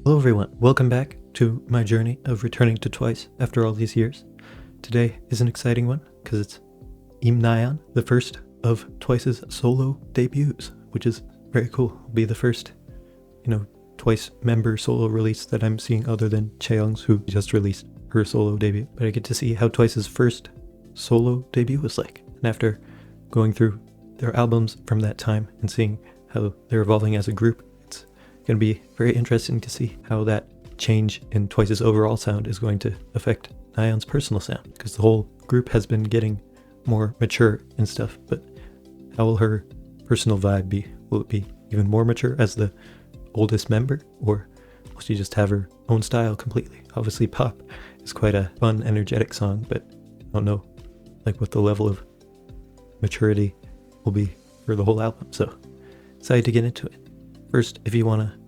Hello everyone, welcome back to my journey of returning to Twice after all these years. Today is an exciting one because it's NAYEON, the first of Twice's solo debuts, which is very cool. It'll be the first, Twice member solo release that I'm seeing other than Chaeyoung's, who just released her solo debut. But I get to see how Twice's first solo debut was like. And after going through their albums from that time and seeing how they're evolving as a group, it's going to be very interesting to see how that change in Twice's overall sound is going to affect NAYEON's personal sound, because the whole group has been getting more mature and stuff, but how will her personal vibe be? Will it be even more mature as the oldest member, or will she just have her own style completely? Obviously Pop is quite a fun, energetic song, but I don't know what the level of maturity will be for the whole album, so excited to get into it. First, if you want to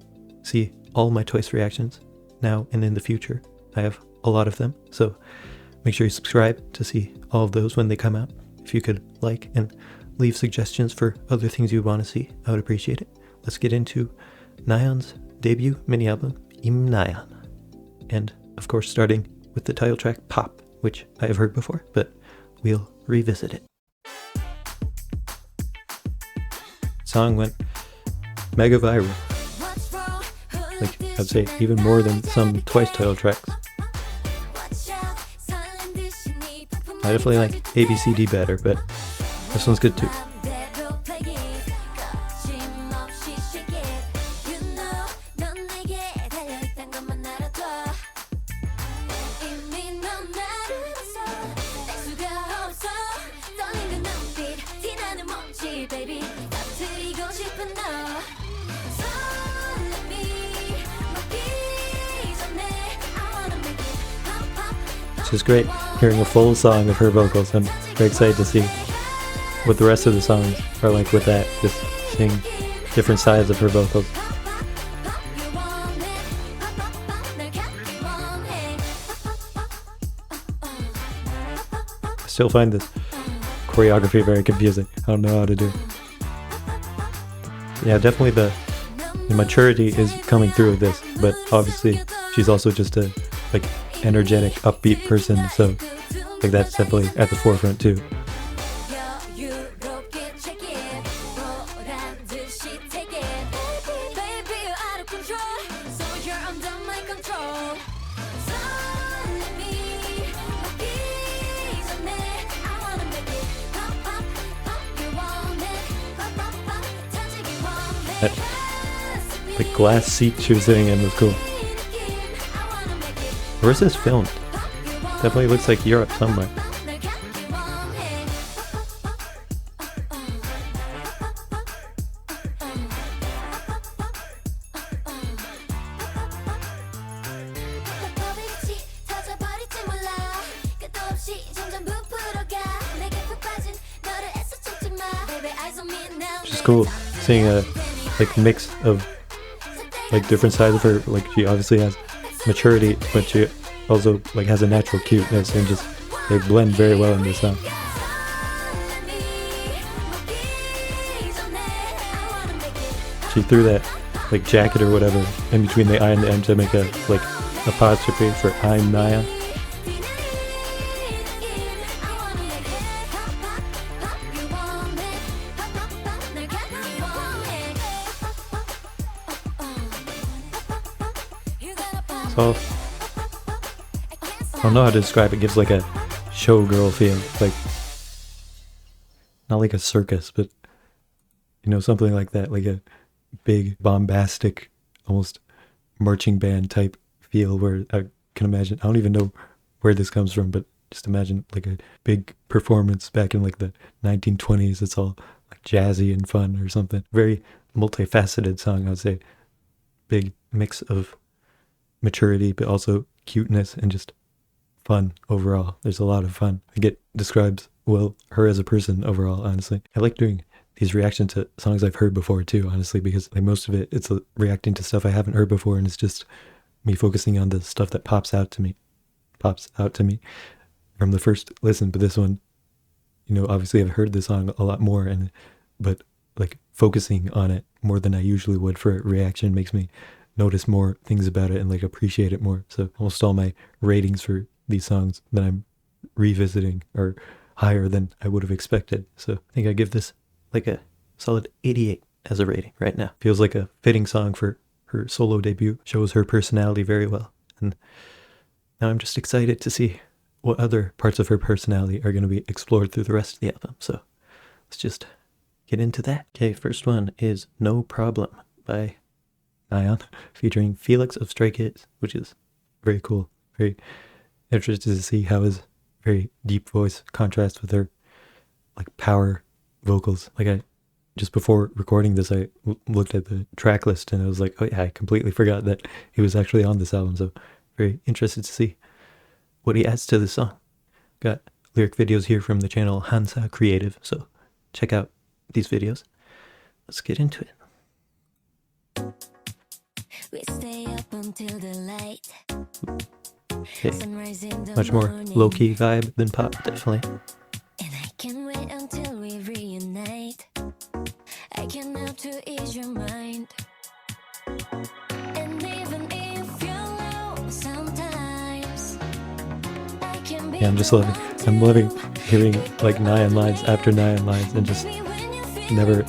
see all my Twice reactions now and in the future, I have a lot of them, so make sure you subscribe to see all of those when they come out. If you could like and leave suggestions for other things you'd want to see, I would appreciate it. Let's get into NAYEON's debut mini-album, NAYEON. And of course starting with the title track, Pop, which I have heard before, but we'll revisit it. Song went mega viral. I'd say even more than some Twice title tracks. I definitely like ABCD better, but this one's good too. It's just great hearing a full song of her vocals. I'm very excited to see what the rest of the songs are like with that, just seeing different sides of her vocals. I still find this choreography very confusing. I don't know how to do it. Yeah, definitely the maturity is coming through with this, but obviously she's also just a energetic, upbeat person, so that's definitely at the forefront too. The glass seat she was sitting in was cool. Where's this filmed? Definitely looks like Europe somewhere. Which is cool, seeing a mix of different sides of her. She obviously has maturity, but she also has a natural cuteness, and just they blend very well in this song. She threw that jacket or whatever in between the I and the M to make a apostrophe for I'm NAYEON. So I don't know how to describe it. It gives a showgirl feel, not like a circus, but something like that, a big bombastic, almost marching band type feel, where I can imagine, I don't even know where this comes from, but just imagine a big performance back in the 1920s. It's all jazzy and fun or something. Very multifaceted song, I would say. Big mix of maturity, but also cuteness and just fun overall. There's a lot of fun. I think it describes well her as a person overall, honestly. I like doing these reactions to songs I've heard before too, honestly, because most of it, it's reacting to stuff I haven't heard before, and it's just me focusing on the stuff that pops out to me from the first listen. But this one, obviously I've heard the song a lot more, but focusing on it more than I usually would for a reaction makes me notice more things about it and like appreciate it more. So almost all my ratings for these songs that I'm revisiting are higher than I would have expected. So I think I give this like a solid 88 as a rating right now. Feels like a fitting song for her solo debut. Shows her personality very well. And now I'm just excited to see what other parts of her personality are going to be explored through the rest of the album. So let's just get into that. Okay, first one is No Problem by NAYEON, featuring Felix of Stray Kids, which is very cool. Very interested to see how his very deep voice contrasts with her like power vocals. Like I just before recording this, I looked at the track list and I was like, oh yeah, I completely forgot that he was actually on this album. So very interested to see what he adds to the song. Got lyric videos here from the channel Hansa Creative, so check out these videos. Let's get into it. We stay up until the light. Okay. Much more low-key vibe than pop, definitely. And I can't wait until we reunite. I can help to ease your mind. And even if you're low sometimes, I can be. Yeah, I'm loving hearing like NAYEON lines after NAYEON lines and just never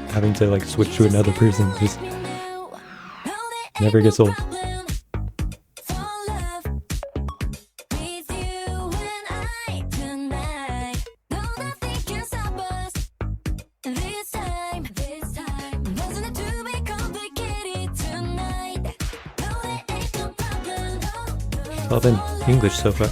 having to like switch to another person. Just never gets old. It's all been English so far.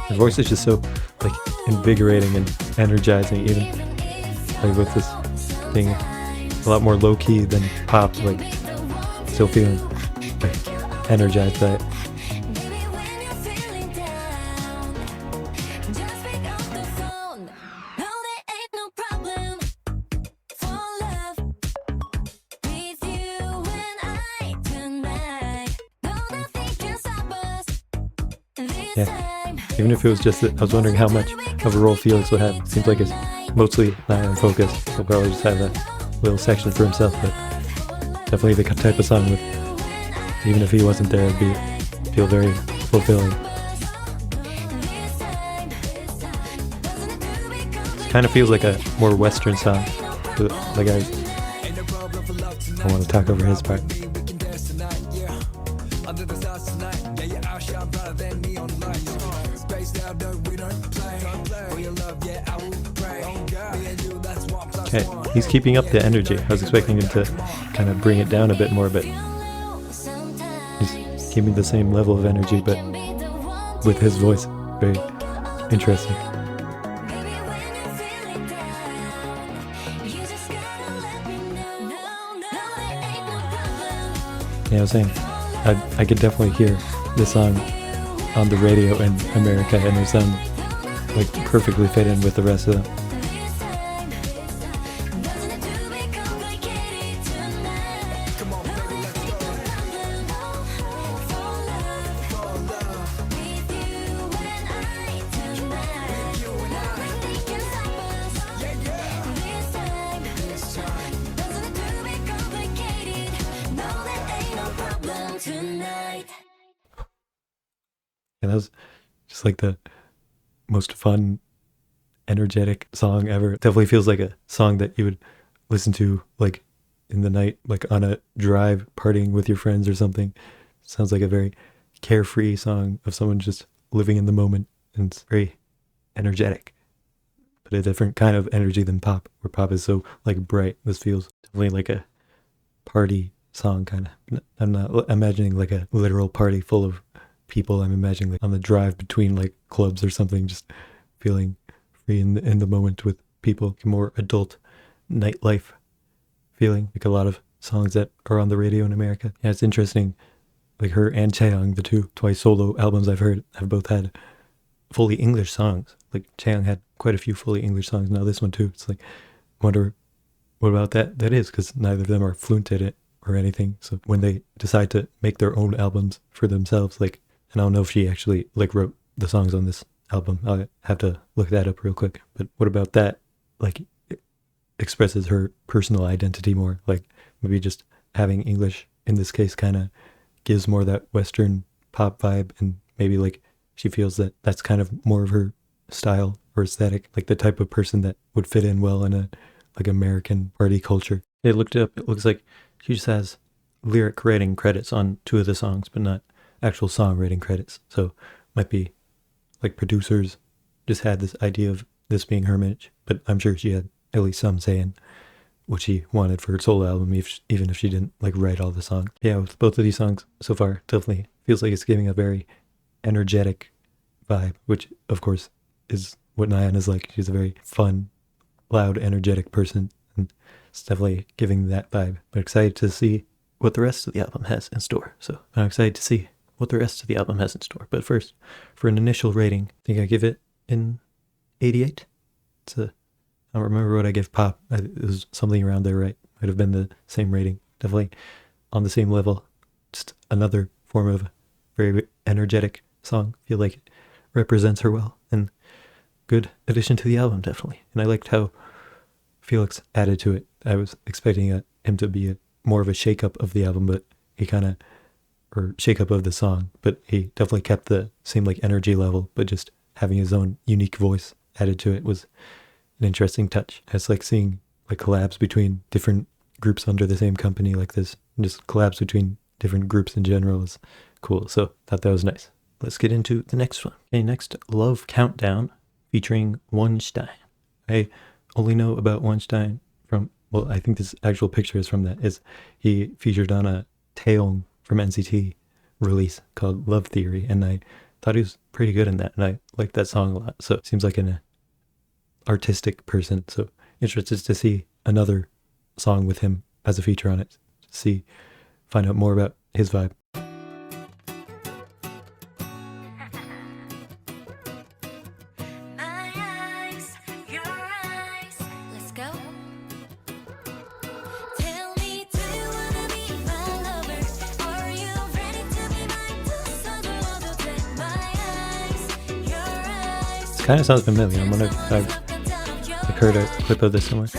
Her voice is just so like invigorating and energizing, even like with this being a lot more low key than pop, like still feeling like energized by it. Yeah, even if it was just that, I was wondering how much of a role Felix would have. It seems like it's mostly NAYEON focused. He'll probably just have a little section for himself, but definitely the type of song with, even if he wasn't there, it'd feel very fulfilling. It kind of feels like a more Western song. Like I want to talk over his part. Okay, he's keeping up the energy. I was expecting him to kind of bring it down a bit more, but he's keeping the same level of energy, but with his voice. Very interesting. Yeah, I was saying, I could definitely hear this song on the radio in America, and it sound like perfectly fit in with the rest of them. And that was just like the most fun, energetic song ever. It definitely feels like a song that you would listen to like in the night, like on a drive, partying with your friends or something. It sounds like a very carefree song of someone just living in the moment, and it's very energetic, but a different kind of energy than pop, where pop is so like bright. This feels definitely like a party song kind of. I'm not imagining like a literal party full of people. I'm imagining like on the drive between like clubs or something, just feeling free in the moment with people. More adult nightlife feeling, like a lot of songs that are on the radio in America. Yeah, it's interesting like her and Chaeyoung, the two Twice solo albums I've heard, have both had fully English songs. Like Chaeyoung had quite a few fully English songs. Now this one too. It's like, I wonder what about that is, because neither of them are fluent at it or anything. So when they decide to make their own albums for themselves, like, and I don't know if she actually like wrote the songs on this album. I'll have to look that up real quick. But what about that? Like, it expresses her personal identity more. Like maybe just having English in this case kind of gives more that Western pop vibe, and maybe like she feels that that's kind of more of her style or aesthetic, like the type of person that would fit in well in a like American party culture. They looked it up. It looks like she just has lyric writing credits on 2 of the songs, but not actual songwriting credits. So might be like producers just had this idea of this being her image, but I'm sure she had at least some say in what she wanted for her solo album, even if she didn't like write all the songs. Yeah, with both of these songs so far, definitely feels like it's giving a very energetic vibe, which of course is what NAYEON is like. She's a very fun, loud, energetic person, and it's definitely giving that vibe. But excited to see what the rest of the album has in store. So I'm excited to see what the rest of the album has in store. But first, for an initial rating, I think I give it an 88. I don't remember what I gave Pop. It was something around there, right? Might have been the same rating. Definitely on the same level. Just another form of very energetic song. Feel like it represents her well, and good addition to the album, definitely. And I liked how Felix added to it. I was expecting him to be more of a shake-up of the album, but he or shake-up of the song, but he definitely kept the same like energy level, but just having his own unique voice added to it was an interesting touch. It's like seeing like collabs between different groups under the same company like this, and just collabs between different groups in general is cool. So thought that was nice. Let's get into the next one. Okay, next, Love Countdown featuring Wonstein. I only know about Wonstein from, well, I think this actual picture is from that, is he featured on a Taeyong from NCT release called Love Theory, and I thought he was pretty good in that, and I liked that song a lot. So it seems like an artistic person, so interested to see another song with him as a feature on it, find out more about his vibe. Kind of sounds familiar. I wonder if I've heard a clip of this somewhere.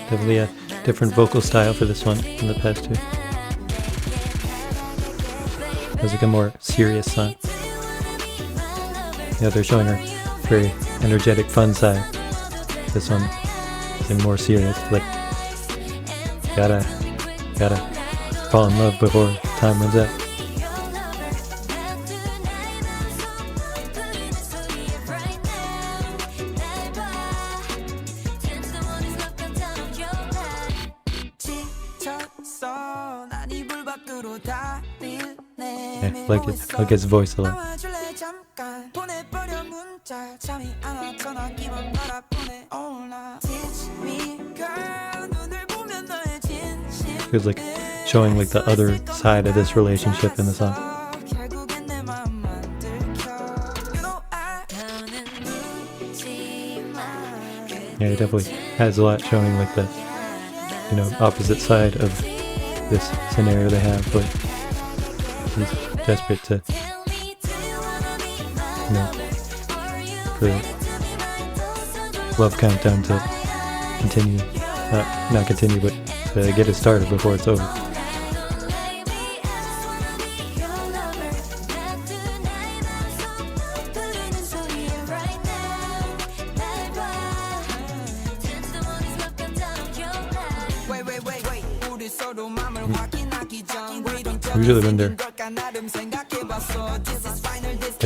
Definitely a different vocal style for this one than the past two. It was like a more serious song. Yeah, they're showing her very energetic, fun side. This one is more serious, like gotta fall in love before time runs out. Yeah, I like his voice a lot. Feels like showing like the other side of this relationship in the song. Yeah, it definitely has a lot showing like the, opposite side of this scenario they have, but he's desperate to, for Love Countdown to continue, not continue, but to get it started before it's over. Usually when they're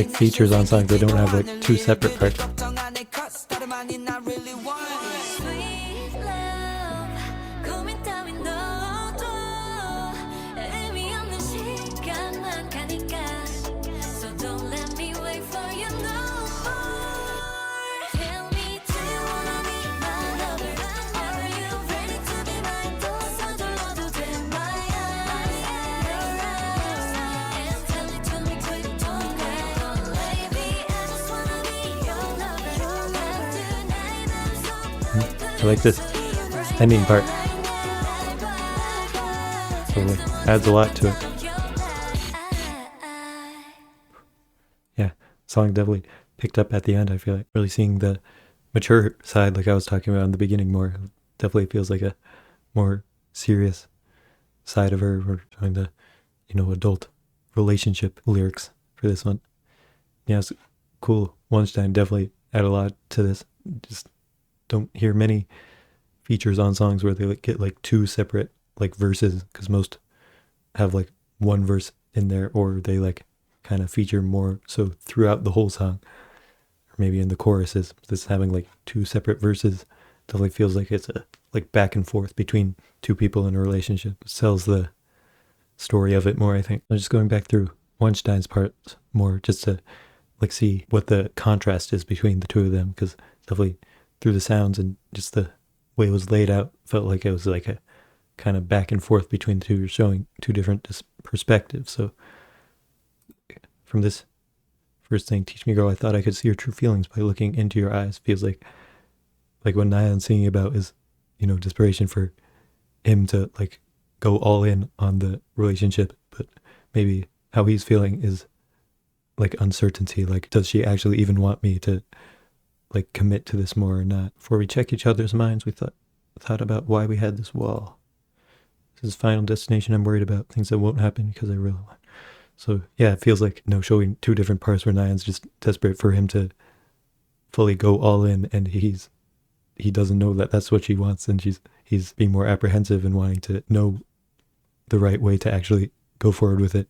like features on songs that don't have like two separate parts. Sweet love, 고민 따윈 넣어도 의미 없는 시간만 가니까. So don't let me wait for you no more. Tell me, do you wanna be my lover? Are you ready to be mine? 또 서둘러도 돼 my eyes and your eyes. And tell it to me quick, don't wait. Baby, I just wanna be your lover. Tonight I'm so I like this ending part. So like adds a lot to it. Yeah, song definitely picked up at the end. I feel like really seeing the mature side, like I was talking about in the beginning, more definitely feels like a more serious side of her. We're showing the, adult relationship lyrics for this one. Yeah, it's cool. Weinstein definitely add a lot to this. Just don't hear many features on songs where they like get like two separate like verses, because most have like one verse in there, or they like kind of feature more so throughout the whole song, or maybe in the choruses. This having like two separate verses definitely feels like it's a like back and forth between two people in a relationship. It sells the story of it more, I think. I'm just going back through Weinstein's parts more just to like see what the contrast is between the two of them, because definitely through the sounds and just the way it was laid out, felt like it was like a kind of back and forth between the two, showing two different perspectives. So from this first thing, Teach Me Girl, I thought I could see your true feelings by looking into your eyes, feels like what NAYEON's singing about is, desperation for him to like go all in on the relationship, but maybe how he's feeling is like uncertainty, like does she actually even want me to like commit to this more or not? Before we check each other's minds, we thought about why we had this wall. This is Final Destination. I'm worried about things that won't happen because I really want. So yeah, it feels like showing two different parts where NAYEON's just desperate for him to fully go all in, and he doesn't know that that's what she wants, and he's being more apprehensive and wanting to know the right way to actually go forward with it.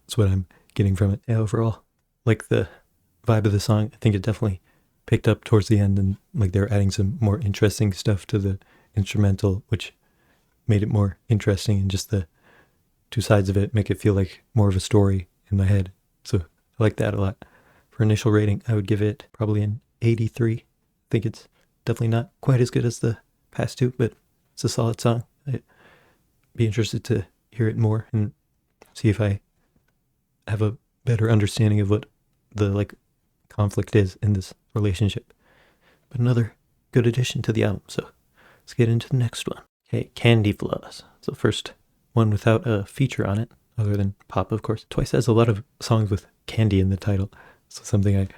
That's what I'm getting from it. Yeah, overall, like the vibe of the song, I think it definitely picked up towards the end, and like they're adding some more interesting stuff to the instrumental, which made it more interesting, and just the two sides of it make it feel like more of a story in my head. So I like that a lot. For initial rating, I would give it probably an 83. I think it's definitely not quite as good as the past two, but it's a solid song. I'd be interested to hear it more and see if I have a better understanding of what the like conflict is in this relationship. But another good addition to the album. So let's get into the next one. Okay, CANDYFLOSS. It's the first one without a feature on it, other than pop, of course. Twice has a lot of songs with candy in the title. So something I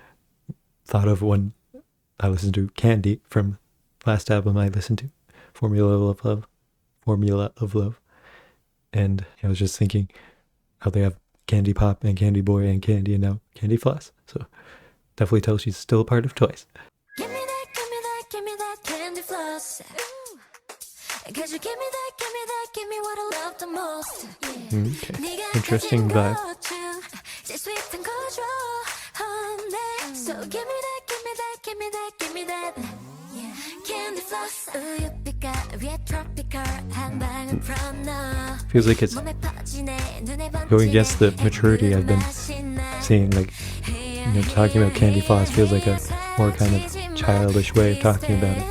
thought of when I listened to Candy from last album I listened to, Formula of Love. And I was just thinking how they have Candy Pop and Candy Boy and Candy, and now CANDYFLOSS. So definitely tells she's still a part of Twice. Give me that, give me that, give me that candy floss. Cause you give me that, give me what I love the most. Okay, interesting vibe. So give me that, give me that, give me that, give me that. Candy floss. Feels like it's going against the maturity I've been seeing, like, talking about CANDYFLOSS feels like a more kind of childish way of talking about it.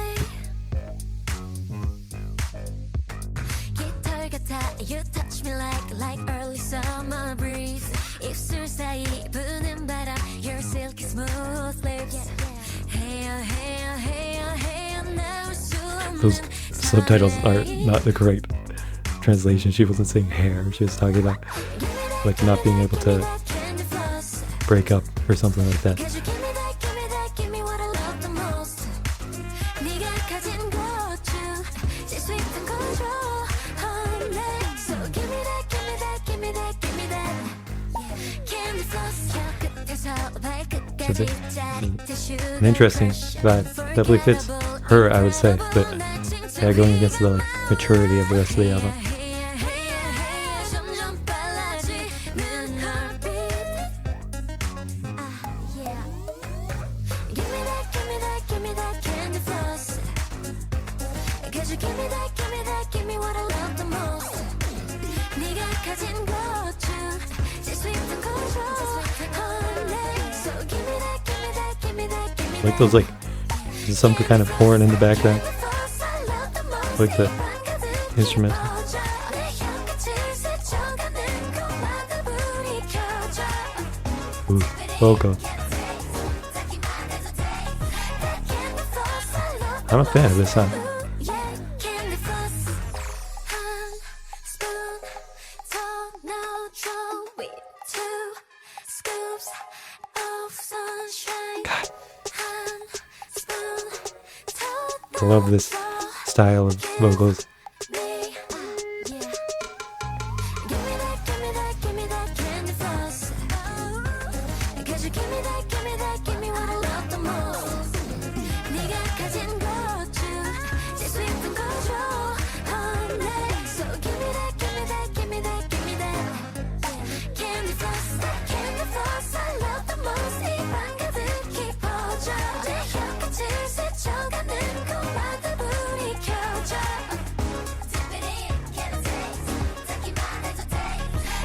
You touch me like early summer breeze. 입술 사이 부는 바람, your silky smooth lips. Those subtitles are not the correct translation. She wasn't saying hair. She was talking about like not being able to break up or something like that. An interesting vibe. Definitely fits her, I would say, but yeah, going against the maturity of the rest of the album. give me that, give me that, give me what I love the most. 네가 가진 것 중 제일 sweet한 걸 줘. So give me that, give me that, give me that, give me that. Like those like there's some kind of horn in the background. Like the instrumental. Ooh, vocal. I'm a fan of this song. I love this style of vocals.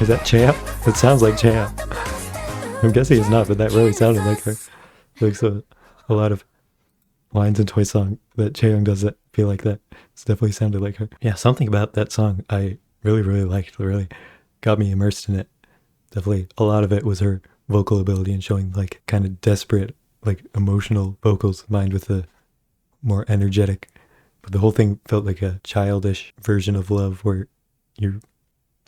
Is that Chea? It sounds like Chea. I'm guessing it's not, but that really sounded like her. Like so, a lot of lines in Toy Song that Chaeyoung does that feel like that. It's definitely sounded like her. Yeah, something about that song I really, really liked. It really got me immersed in it. Definitely a lot of it was her vocal ability and showing like kind of desperate, like emotional vocals combined with the more energetic. But the whole thing felt like a childish version of love where you're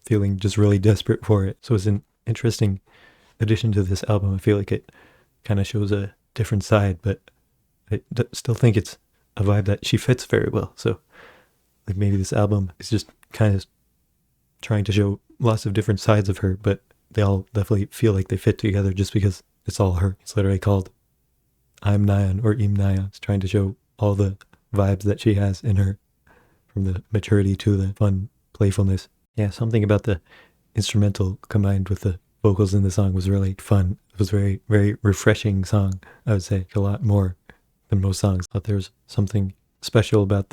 feeling just really desperate for it. So it's an interesting addition to this album. I feel like it kind of shows a different side, but I still think it's a vibe that she fits very well. So like maybe this album is just kind of trying to show lots of different sides of her, but they all definitely feel like they fit together just because it's all her. It's literally called I'm NAYEON or Im NAYEON. It's trying to show all the vibes that she has in her, from the maturity to the fun playfulness. Yeah, something about the instrumental combined with the vocals in the song was really fun. It was very, very refreshing song, I would say, a lot more than most songs. I thought there was something special about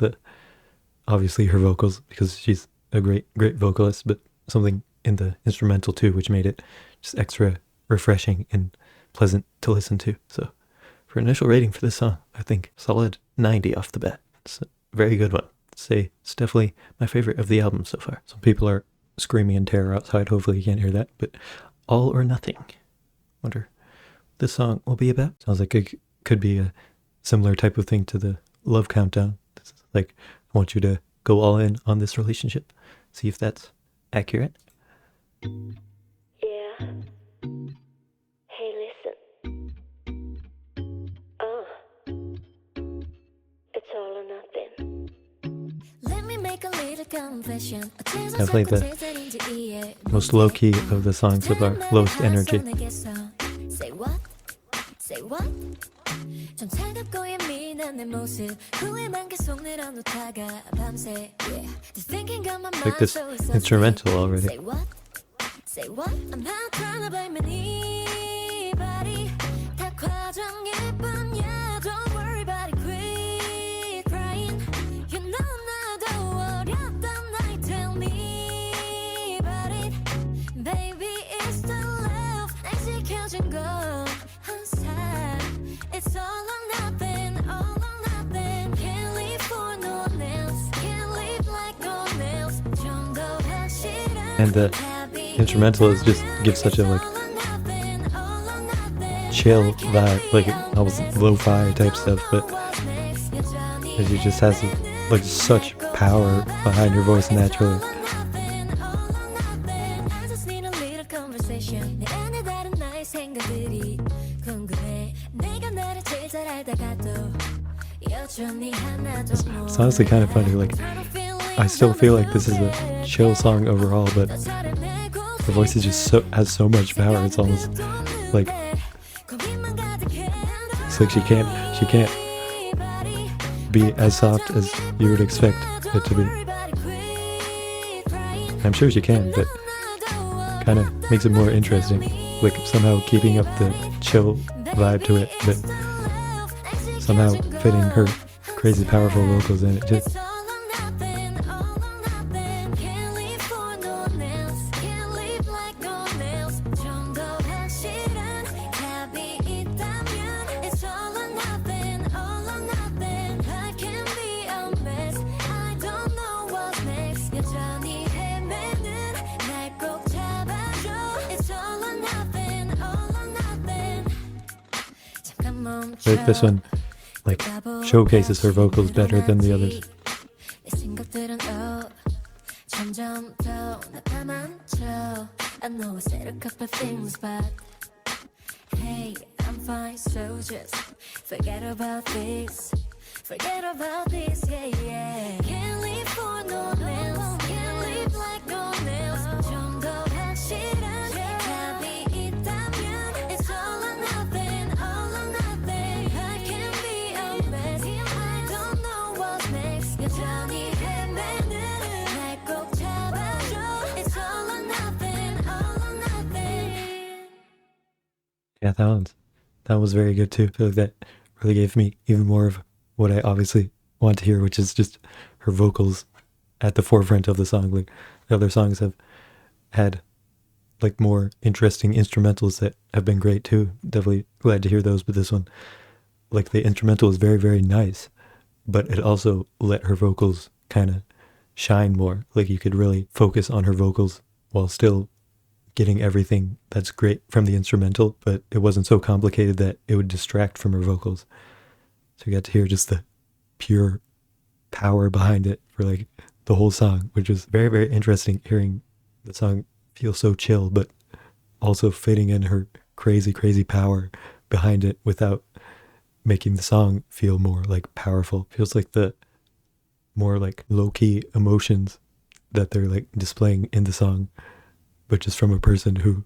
obviously her vocals, because she's a great vocalist, but something in the instrumental too, which made it just extra refreshing and pleasant to listen to. So for initial rating for this song, I think solid 90 off the bat. It's a very good one. Say it's definitely my favorite of the album so far. Some people are screaming in terror outside. Hopefully you can't hear that, but All or Nothing. Wonder what this song will be about. Sounds like it could be a similar type of thing to the Love Countdown. This is like, I want you to go all in on this relationship. See if that's accurate. Yeah. Hey, listen. It's all or nothing. Let me make a little confession. Definitely the most low-key of the songs so far. Lowest energy. Say what? Say what? 좀 차갑고 예민한 내 모습 후회만 계속 늘어놓다가 밤새 This thinking got my mind Like this so instrumental already. Say what? Say what? I'm not trying to blame anybody 다 과정일 뿐이야 Don't worry about it quit crying You know 나도 어렸던 나이 Tell me about it Baby it's the love 날 지켜준 건 항상 It's all or nothing Can't live for no one else Can't live like no one else 좀 더 확실한 And the instrumental is just gives such a like chill vibe, like almost lo-fi type stuff, but she just has like such power behind her voice naturally. It's honestly kind of funny, like I still feel like this is a chill song overall, but the voice is just has so much power. It's almost like it's like she can't be as soft as you would expect it to be. I'm sure she can, but kind of makes it more interesting, like somehow keeping up the chill vibe to it, but somehow fitting her crazy powerful vocals in it too. feel like this one like showcases her vocals better than the others. 내 생각들은 점점 더 나타난 척 I know I said a couple of things but Hey, I'm fine, so just forget about this yeah, yeah Can't leave for no less Can't leave like no nails 좀 더 확실한 답이 있다면 It's all or nothing I can be a mess I don't know what's next 여전히 헤매는 날 꼭 잡아줘 It's all or nothing Yeah, that was very good too. I feel like that really gave me even more of what I obviously want to hear, which is just her vocals at the forefront of the song. Like the other songs have had like more interesting instrumentals that have been great too. Definitely glad to hear those, but this one, like the instrumental is very, very nice, but it also let her vocals kind of shine more. Like you could really focus on her vocals while still getting everything that's great from the instrumental, but it wasn't so complicated that it would distract from her vocals. So you got to hear just the pure power behind it for like the whole song, which was very, very interesting, hearing the song feel so chill, but also fitting in her crazy, crazy power behind it without making the song feel more like powerful. Feels like the more like low-key emotions that they're like displaying in the song, but just from a person who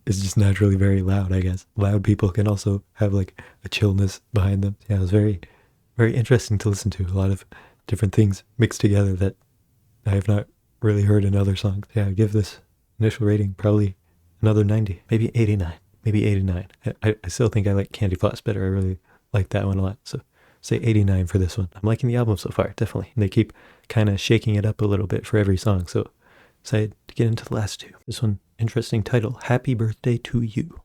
is just naturally very loud, I guess. Loud people can also have like a chillness behind them. Yeah, it was very, very interesting to listen to. A lot of different things mixed together that I have not really heard in other songs. Yeah, I give this initial rating probably another 90, maybe 89, maybe 89. I still think I like CANDYFLOSS better. I really like that one a lot. So say 89 for this one. I'm liking the album so far, definitely. And they keep kind of shaking it up a little bit for every song. So excited to get into the last two. This one, interesting title, Happy Birthday to You.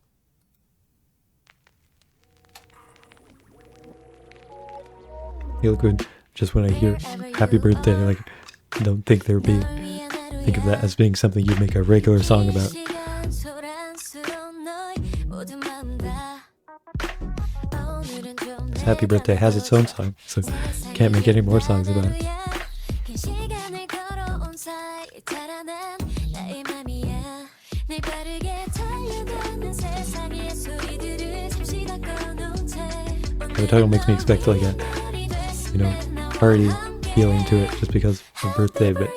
Feel good just when I hear Happy Birthday, like I don't think there would be, think of that as being something you'd make a regular song about. This Happy Birthday has its own song, so can't make any more songs about it. The title makes me expect like a, you know, party feeling to it just because of birthday, but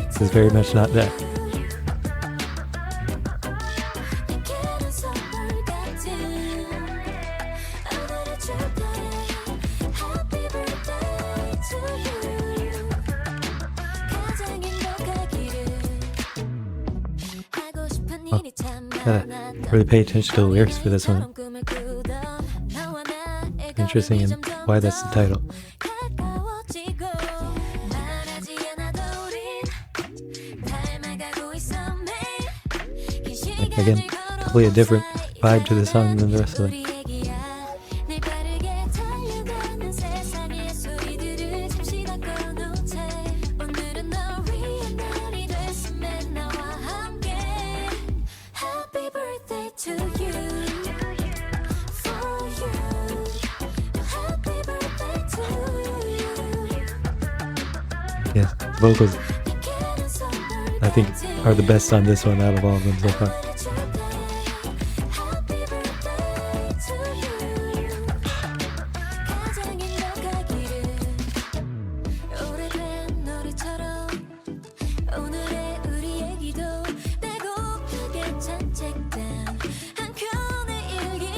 this is very much not that. Gotta really pay attention to the lyrics for this one. Interesting in why that's the title. Again, definitely a different vibe to the song than the rest of them. Yes, the vocals, I think, are the best on this one out of all of them so far.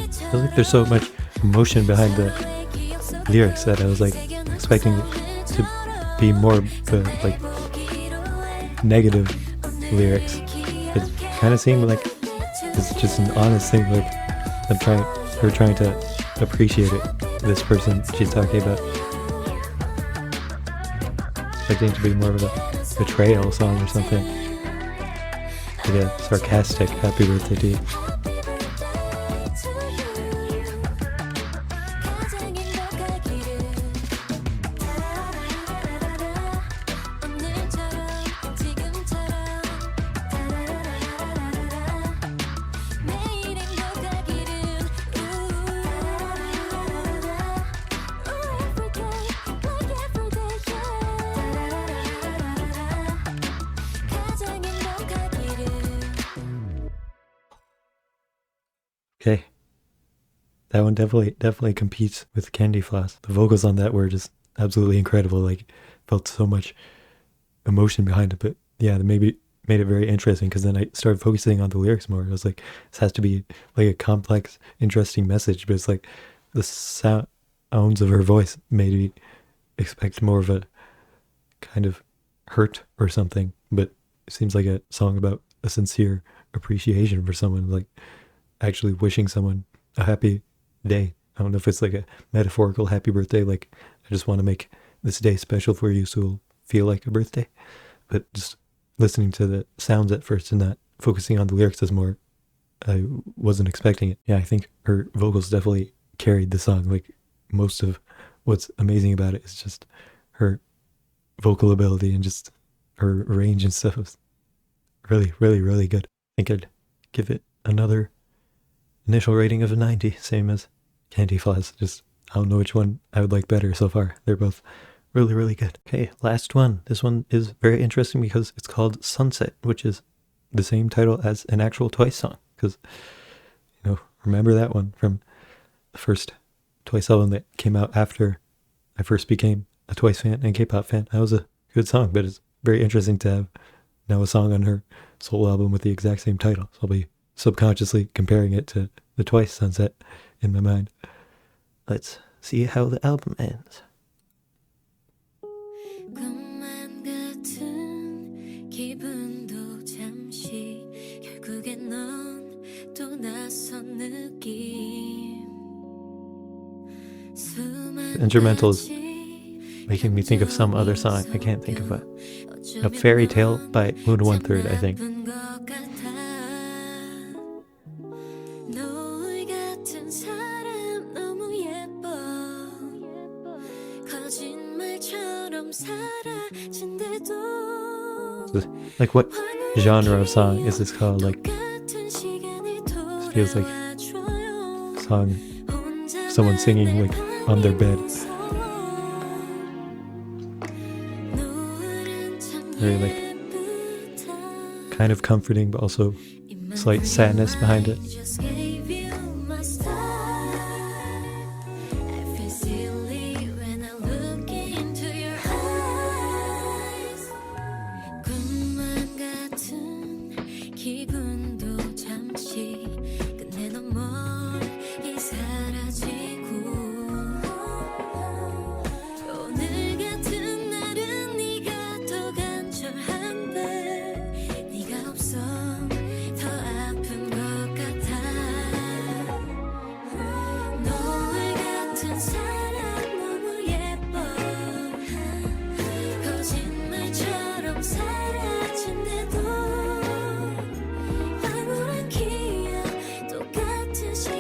I feel like there's so much emotion behind the lyrics that I was like expecting it to be more of the like negative lyrics. It kind of seemed like it's just an honest thing, like we're trying to appreciate it, this person she's talking about. Expecting it to be more of a betrayal song or something. Like a sarcastic happy birthday to you. Okay. That one definitely competes with Candy Floss. The vocals on that were just absolutely incredible. Like, felt so much emotion behind it. But yeah, maybe made it very interesting because then I started focusing on the lyrics more. I was like, this has to be like a complex, interesting message. But it's like the sounds of her voice made me expect more of a kind of hurt or something. But it seems like a song about a sincere appreciation for someone, like actually wishing someone a happy day. I don't know if it's like a metaphorical happy birthday, like I just want to make this day special for you so it'll feel like a birthday. But just listening to the sounds at first and not focusing on the lyrics as more, I wasn't expecting it. Yeah, I think her vocals definitely carried the song. Like, most of what's amazing about it is just her vocal ability and just her range and stuff was really, really, really good. I think I'd give it another initial rating of a 90, same as Candy Floss. Just, I don't know which one I would like better so far. They're both really, really good. Okay, last one. This one is very interesting because it's called Sunset, which is the same title as an actual Twice song. Because, remember that one from the first Twice album that came out after I first became a Twice fan and K-pop fan. That was a good song, but it's very interesting to have now a song on her solo album with the exact same title. So I'll be subconsciously comparing it to the Twice Sunset in my mind. Let's see how the album ends. 꿈만 같은 기분도 잠시 결국엔 넌 또 낯선 느낌 The instrumental is making me think of some other song. I can't think of a Fairy Tale by Moon 1/3, I think. Like, what genre of song is this called? Like, this feels like a song someone singing like on their bed. Very like kind of comforting, but also slight sadness behind it.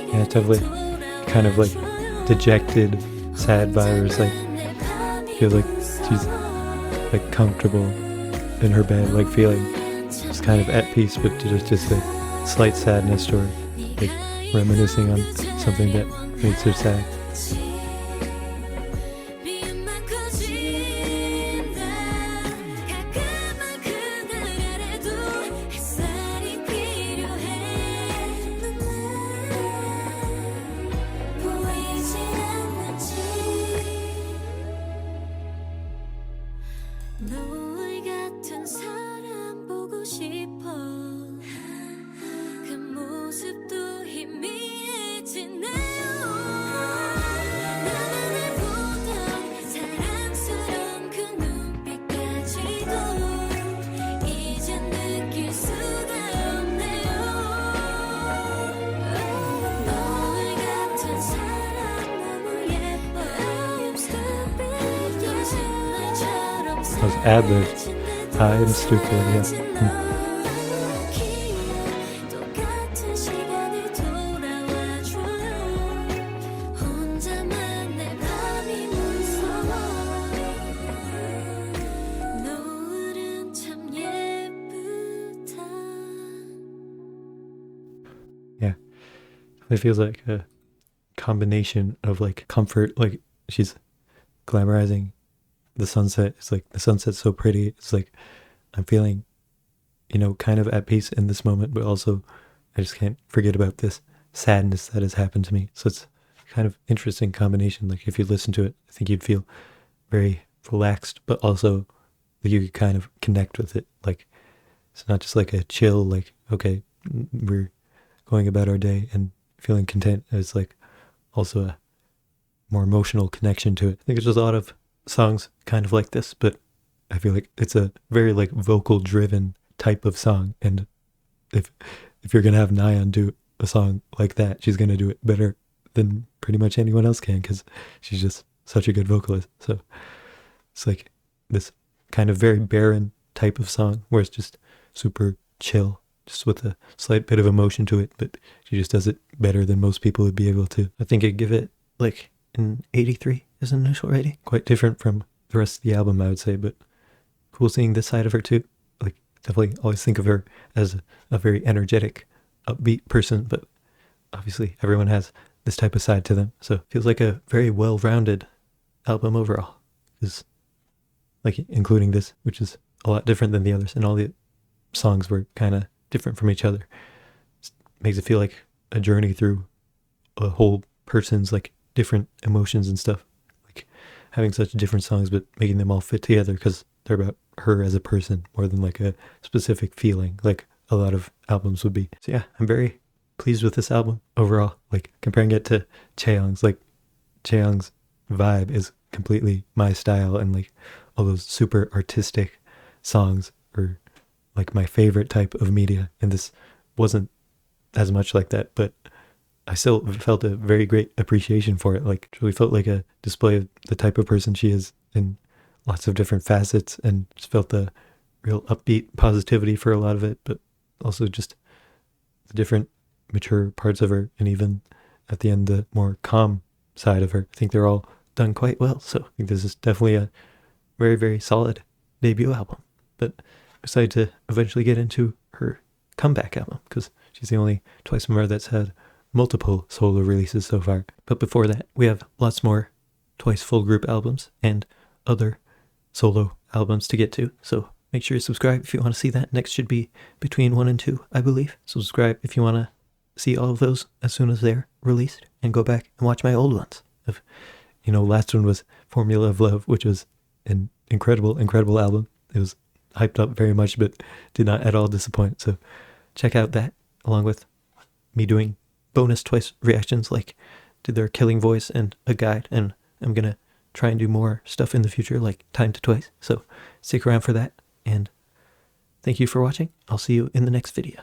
Yeah, it's definitely kind of like dejected, sad vibes. Like, feels like she's like comfortable in her bed, like feeling just kind of at peace, but just a slight sadness or like reminiscing on something that makes her sad. 너의 같은 사람 보고 싶어 그 모습도 희미해지네요 나만을 보던 사랑스러운 그 눈빛까지도 이젠 느낄 수가 없네요 너의 같은 사람 너무 예뻐 I'm stupid 거짓말처럼 Those ad-libs. I'm stupid, yeah. Yeah. It feels like a combination of like comfort, like she's glamorizing the sunset. It's like the sunset's so pretty. It's like I'm feeling, kind of at peace in this moment, but also I just can't forget about this sadness that has happened to me. So it's kind of interesting combination. Like if you listen to it, I think you'd feel very relaxed, but also you could kind of connect with it. Like it's not just like a chill, like, okay, we're going about our day and feeling content. It's like also a more emotional connection to it. I think there's a lot of songs kind of like this, but I feel like it's a very like vocal driven type of song. And if you're going to have NAYEON do a song like that, she's going to do it better than pretty much anyone else can, because she's just such a good vocalist. So it's like this kind of very barren type of song where it's just super chill, just with a slight bit of emotion to it, but she just does it better than most people would be able to. I think I'd give it like an 83 as an initial rating. Quite different from the rest of the album, I would say, but cool seeing this side of her too. Like definitely always think of her as a very energetic, upbeat person, but obviously everyone has this type of side to them. So it feels like a very well-rounded album overall, is like including this, which is a lot different than the others, and all the songs were kind of different from each other. It makes it feel like a journey through a whole person's like different emotions and stuff, like having such different songs but making them all fit together because they're about her as a person more than like a specific feeling like a lot of albums would be. So yeah, I'm very pleased with this album overall. Like comparing it to Chaeyoung's, like Chaeyoung's vibe is completely my style, and like all those super artistic songs are like my favorite type of media, and this wasn't as much like that, but I still felt a very great appreciation for it. Like truly felt like a display of the type of person she is in lots of different facets, and just felt the real upbeat positivity for a lot of it, but also just the different mature parts of her, and even at the end the more calm side of her. I think they're all done quite well. So I think this is definitely a very, very solid debut album. But I decided to eventually get into her comeback album because she's the only Twice member that's had multiple solo releases so far. But before that, we have lots more Twice full group albums and other solo albums to get to. So make sure you subscribe if you want to see that. Next should be between 1 and 2, I believe. So subscribe if you want to see all of those as soon as they're released, and go back and watch my old ones. Last one was Formula of Love, which was an incredible, incredible album. It was hyped up very much, but did not at all disappoint. So check out that, along with me doing bonus Twice reactions, like to their Killing Voice and a guide. And I'm going to try and do more stuff in the future, like Time to Twice. So stick around for that. And thank you for watching. I'll see you in the next video.